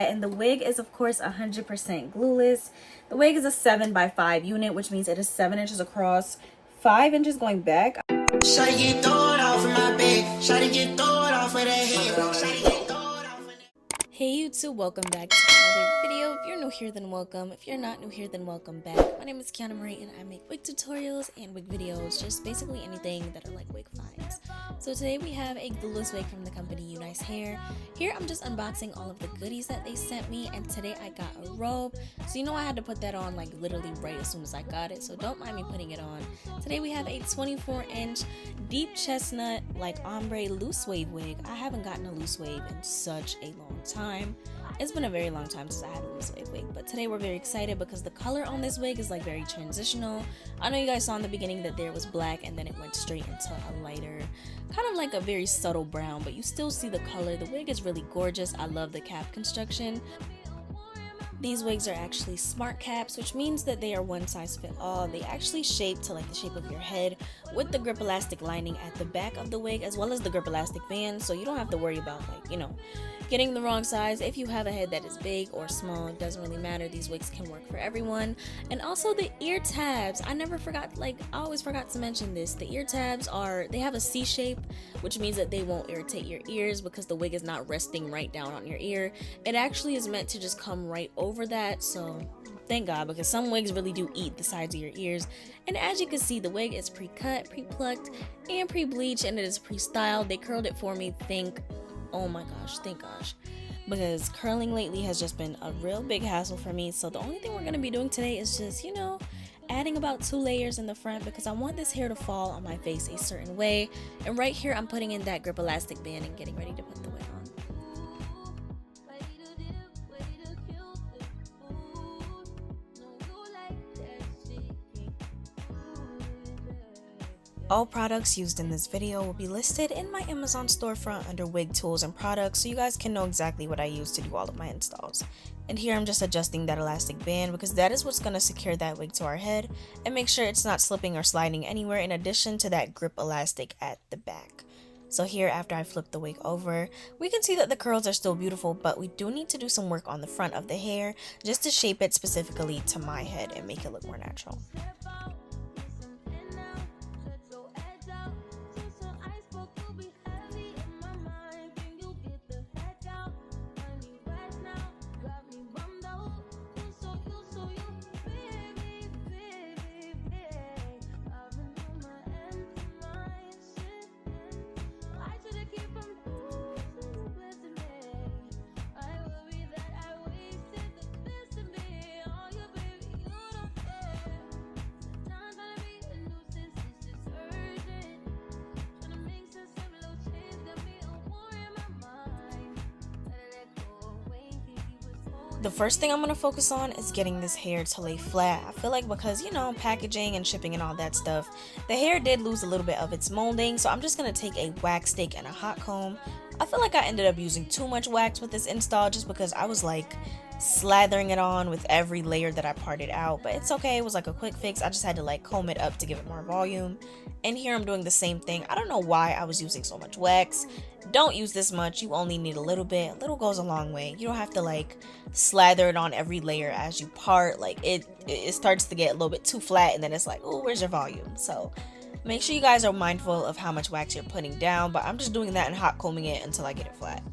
And the wig is of course 100% glueless. The wig is a 7x5 unit, which means it is 7 inches across, 5 inches going back. Shawty get thrown off of my bed. Shawty get thrown off of that head. Shawty get thrown off of that. Hey YouTube, welcome back to another video. If you're new here, then welcome. If you're not new here, then welcome back. My name is Kiannamoracia and I make wig tutorials and wig videos, just basically anything that are like wig finds. So today we have a glueless wig from the company UNiceHair. Here I'm just unboxing all of the goodies that they sent me, and today I got a robe. So you know I had to put that on like literally right as soon as I got it, so don't mind me putting it on. Today we have a 24-inch deep chestnut like ombre loose wave wig. I haven't gotten a loose wave in such a long time. It's been a very long time since I had a loose wave wig, but today we're very excited because the color on this wig is like very transitional. I know you guys saw in the beginning that there was black and then it went straight into a lighter, kind of like a very subtle brown, but you still see the color. The wig is really gorgeous. I love the cap construction. These wigs are actually smart caps, which means that they are one size fit all. They actually shape to like the shape of your head with the grip elastic lining at the back of the wig, as well as the grip elastic band, so you don't have to worry about getting the wrong size. If you have a head that is big or small, it doesn't really matter. These wigs can work for everyone. And also the ear tabs. I always forgot to mention this. The ear tabs they have a C shape, which means that they won't irritate your ears because the wig is not resting right down on your ear. It actually is meant to just come right over that, so thank God, because some wigs really do eat the sides of your ears. And as you can see, the wig is pre-cut, pre-plucked, and pre-bleached, and it is pre-styled. They curled it for me. Oh my gosh, thank gosh, because curling lately has just been a real big hassle for me. So the only thing we're going to be doing today is just, adding about 2 layers in the front, because I want this hair to fall on my face a certain way. And right here I'm putting in that grip elastic band and getting ready to put the wig on. All products used in this video will be listed in my Amazon storefront under wig tools and products, so you guys can know exactly what I use to do all of my installs. And here I'm just adjusting that elastic band because that is what's going to secure that wig to our head and make sure it's not slipping or sliding anywhere, in addition to that grip elastic at the back. So here, after I flip the wig over, we can see that the curls are still beautiful, but we do need to do some work on the front of the hair just to shape it specifically to my head and make it look more natural. The first thing I'm going to focus on is getting this hair to lay flat. I feel like because, packaging and shipping and all that stuff, the hair did lose a little bit of its molding, so I'm just going to take a wax stick and a hot comb. I feel like I ended up using too much wax with this install just because I was like slathering it on with every layer that I parted out, but it's okay. It was like a quick fix. I just had to like comb it up to give it more volume. And here I'm doing the same thing. I don't know why I was using so much wax. Don't use this much. You only need a little bit. A little goes a long way. You don't have to like slather it on every layer as you part. Like it starts to get a little bit too flat, and then it's like, oh, where's your volume? So make sure you guys are mindful of how much wax you're putting down, but I'm just doing that and hot combing it until I get it flat.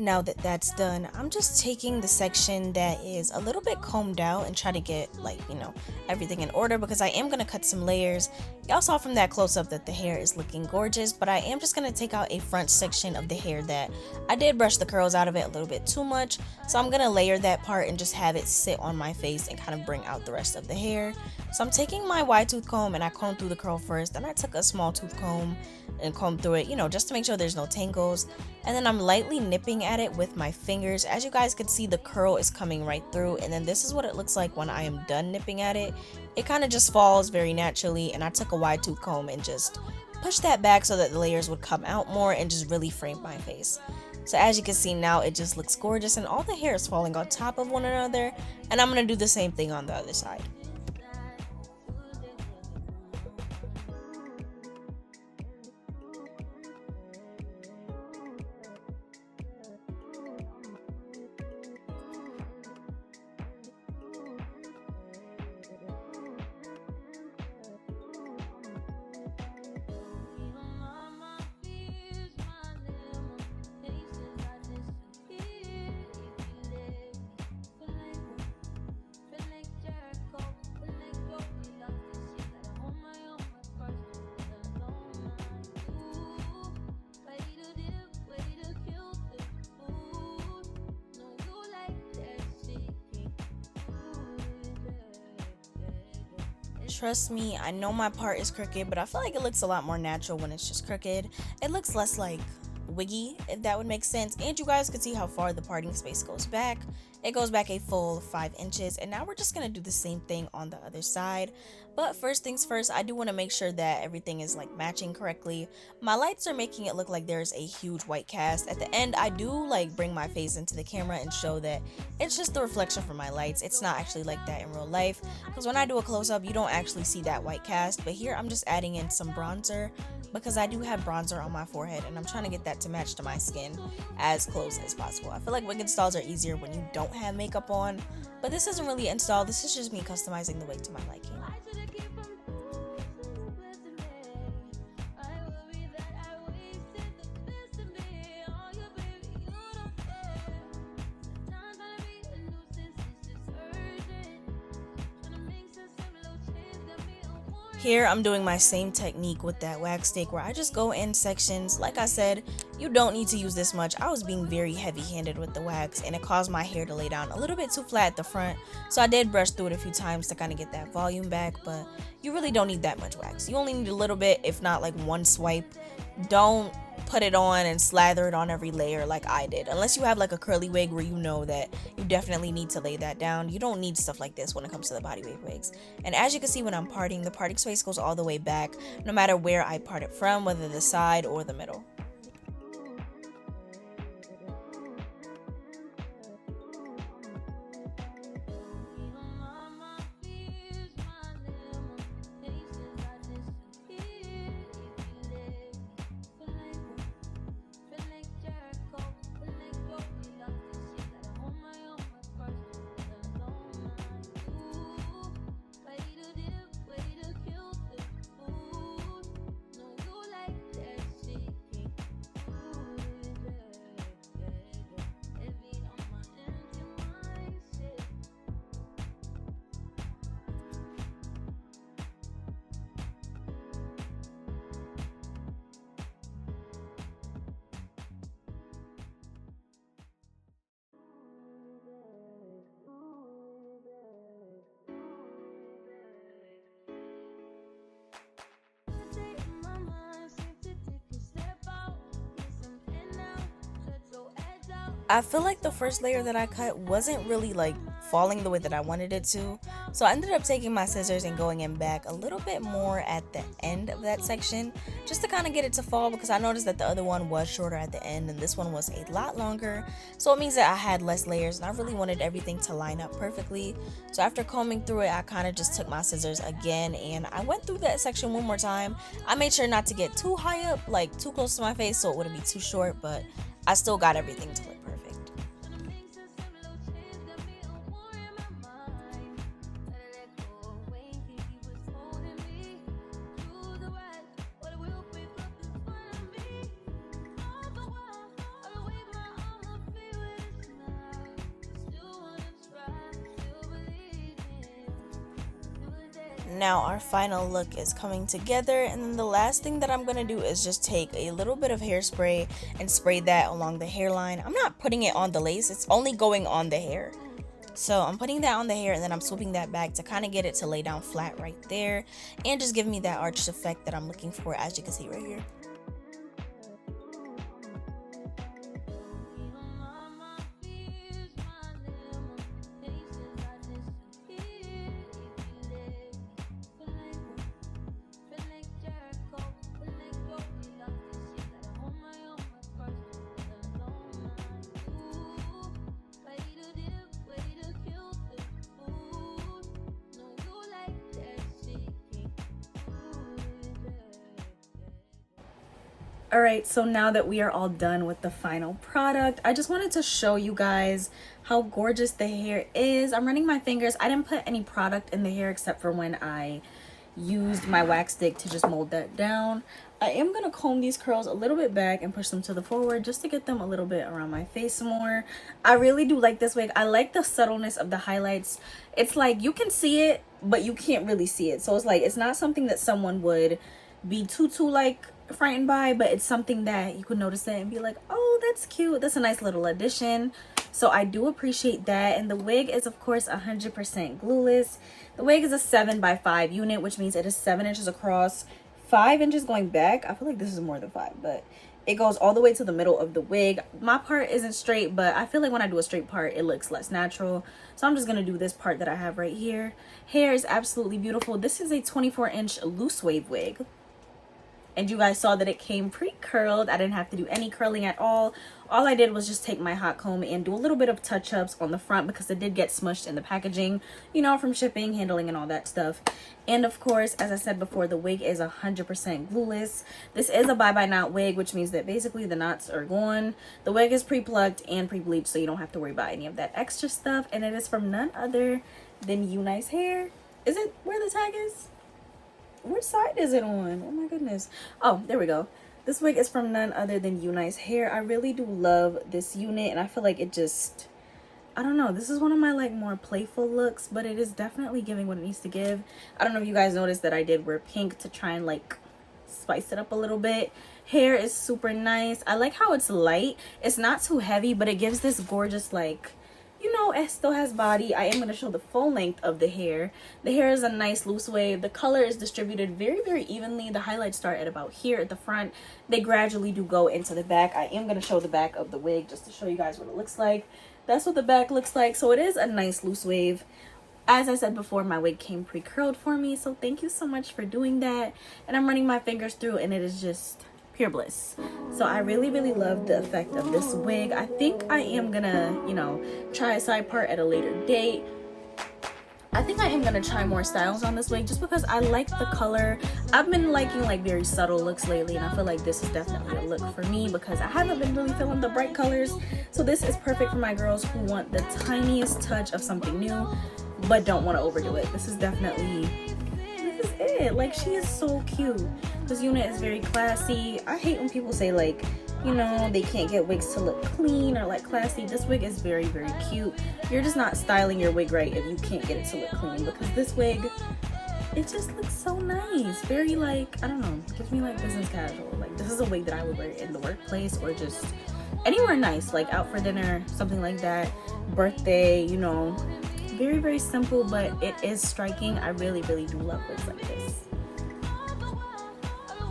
Now that that's done, I'm just taking the section that is a little bit combed out and try to get, like, you know, everything in order, because I am going to cut some layers. Y'all saw from that close-up that the hair is looking gorgeous, but I am just going to take out a front section of the hair that I did brush the curls out of it a little bit too much. So I'm going to layer that part and just have it sit on my face and kind of bring out the rest of the hair. So I'm taking my wide tooth comb and I combed through the curl first, then I took a small tooth comb and comb through it, you know, just to make sure there's no tangles. And then I'm lightly nipping at it with my fingers. As you guys can see, the curl is coming right through, and then this is what it looks like when I am done nipping at it. It kind of just falls very naturally, and I took a wide tooth comb and just pushed that back so that the layers would come out more and just really frame my face. So as you can see now, it just looks gorgeous, and all the hair is falling on top of one another, and I'm going to do the same thing on the other side. Trust me, I know my part is crooked, but I feel like it looks a lot more natural when it's just crooked. It looks less like wiggy, if that would make sense. And you guys can see how far the parting space goes back. It goes back a full 5 inches, and now we're just going to do the same thing on the other side. But first things first, I do want to make sure that everything is like matching correctly. My lights are making it look like there's a huge white cast. At the end, I do like bring my face into the camera and show that it's just the reflection from my lights. It's not actually like that in real life, because when I do a close-up, you don't actually see that white cast. But here I'm just adding in some bronzer, because I do have bronzer on my forehead and I'm trying to get that to match to my skin as close as possible. I feel like wig installs are easier when you don't have makeup on, but this isn't really an install. This is just me customizing the wig to my liking. Here I'm doing my same technique with that wax stick where I just go in sections. Like I said, you don't need to use this much. I was being very heavy-handed with the wax and it caused my hair to lay down a little bit too flat at the front. So I did brush through it a few times to kind of get that volume back, but you really don't need that much wax. You only need a little bit, if not like one swipe. Don't put it on and slather it on every layer like I did. Unless you have like a curly wig where you know that you definitely need to lay that down. You don't need stuff like this when it comes to the body wave wigs. And as you can see when I'm parting, the parting space goes all the way back no matter where I part it from, whether the side or the middle. I feel like the first layer that I cut wasn't really like falling the way that I wanted it to, so I ended up taking my scissors and going in back a little bit more at the end of that section just to kind of get it to fall, because I noticed that the other one was shorter at the end and this one was a lot longer, so it means that I had less layers and I really wanted everything to line up perfectly. So after combing through it, I kind of just took my scissors again and I went through that section one more time. I made sure not to get too high up, like too close to my face, so it wouldn't be too short, but I still got everything to look perfect. Now our final look is coming together, and then the last thing that I'm going to do is just take a little bit of hairspray and spray that along the hairline. I'm not putting it on the lace, it's only going on the hair. So I'm putting that on the hair and then I'm swooping that back to kind of get it to lay down flat right there and just give me that arched effect that I'm looking for, as you can see right here. Alright, so now that we are all done with the final product, I just wanted to show you guys how gorgeous the hair is. I'm running my fingers. I didn't put any product in the hair except for when I used my wax stick to just mold that down. I am going to comb these curls a little bit back and push them to the forward just to get them a little bit around my face more. I really do like this wig. I like the subtleness of the highlights. It's like you can see it, but you can't really see it. So it's like it's not something that someone would be too like frightened by, but it's something that you could notice it and be like, oh, that's cute, that's a nice little addition. So I do appreciate that. And the wig is of course 100% glueless. The wig is a 7x5 unit, which means it is 7 inches across, 5 inches going back. I feel like this is more than 5, but it goes all the way to the middle of the wig. My part isn't straight, but I feel like when I do a straight part it looks less natural, so I'm just gonna do this part that I have right here. Hair is absolutely beautiful. This is a 24-inch loose wave wig. And you guys saw that it came pre-curled. I didn't have to do any curling at all. All I did was just take my hot comb and do a little bit of touch-ups on the front because it did get smushed in the packaging, you know, from shipping, handling, and all that stuff. And of course, as I said before, the wig is 100% glueless. This is a bye-bye-knot wig, which means that basically the knots are gone. The wig is pre-plucked and pre-bleached, so you don't have to worry about any of that extra stuff. And it is from none other than UNiceHair. Is it where the tag is? Which side is it on? Oh my goodness. Oh, there we go. This wig is from none other than UNiceHair. I really do love this unit, and I feel like it just, I don't know, this is one of my like more playful looks, but it is definitely giving what it needs to give. I don't know if you guys noticed that I did wear pink to try and like spice it up a little bit. Hair is super nice. I like how it's light. It's not too heavy, but it gives this gorgeous, like, you know, it still has body. I am going to show the full length of the hair. The hair is a nice loose wave. The color is distributed very evenly. The highlights start at about here at the front. They gradually do go into the back. I am going to show the back of the wig just to show you guys what it looks like. That's what the back looks like. So it is a nice loose wave. As I said before, my wig came pre-curled for me. So thank you so much for doing that. And I'm running my fingers through and it is just pure bliss. So I really love the effect of this wig. I think I am gonna, you know, try a side part at a later date. I think I am gonna try more styles on this wig just because I like the color. I've been liking like very subtle looks lately, and I feel like this is definitely a look for me because I haven't been really feeling the bright colors. So this is perfect for my girls who want the tiniest touch of something new but don't want to overdo it. This is definitely, this is it. Like, she is so cute. This unit is very classy. I hate when people say like, you know, they can't get wigs to look clean or like classy. This wig is very cute. You're just not styling your wig right if you can't get it to look clean, because this wig, it just looks so nice. Very like, I don't know, gives me like business casual. Like, this is a wig that I would wear in the workplace or just anywhere nice, like out for dinner, something like that, birthday, you know. Very simple, but it is striking. I really do love wigs like this.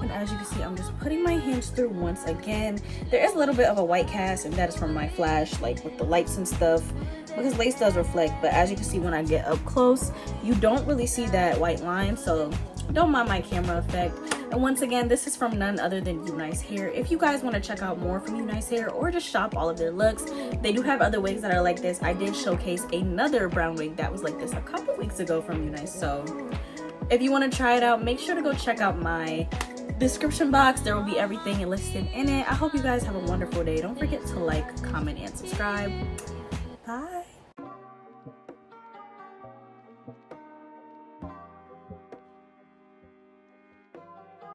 And as you can see, I'm just putting my hands through once again. There is a little bit of a white cast, and that is from my flash, like with the lights and stuff, because lace does reflect. But as you can see, when I get up close, you don't really see that white line, so don't mind my camera effect. And once again, this is from none other than UNiceHair. If you guys want to check out more from UNiceHair or just shop all of their looks, they do have other wigs that are like this. I did showcase another brown wig that was like this a couple weeks ago from UNice. So if you want to try it out, make sure to go check out my description box. There will be everything listed in it. I hope you guys have a wonderful day. Don't forget to like, comment, and subscribe. Bye.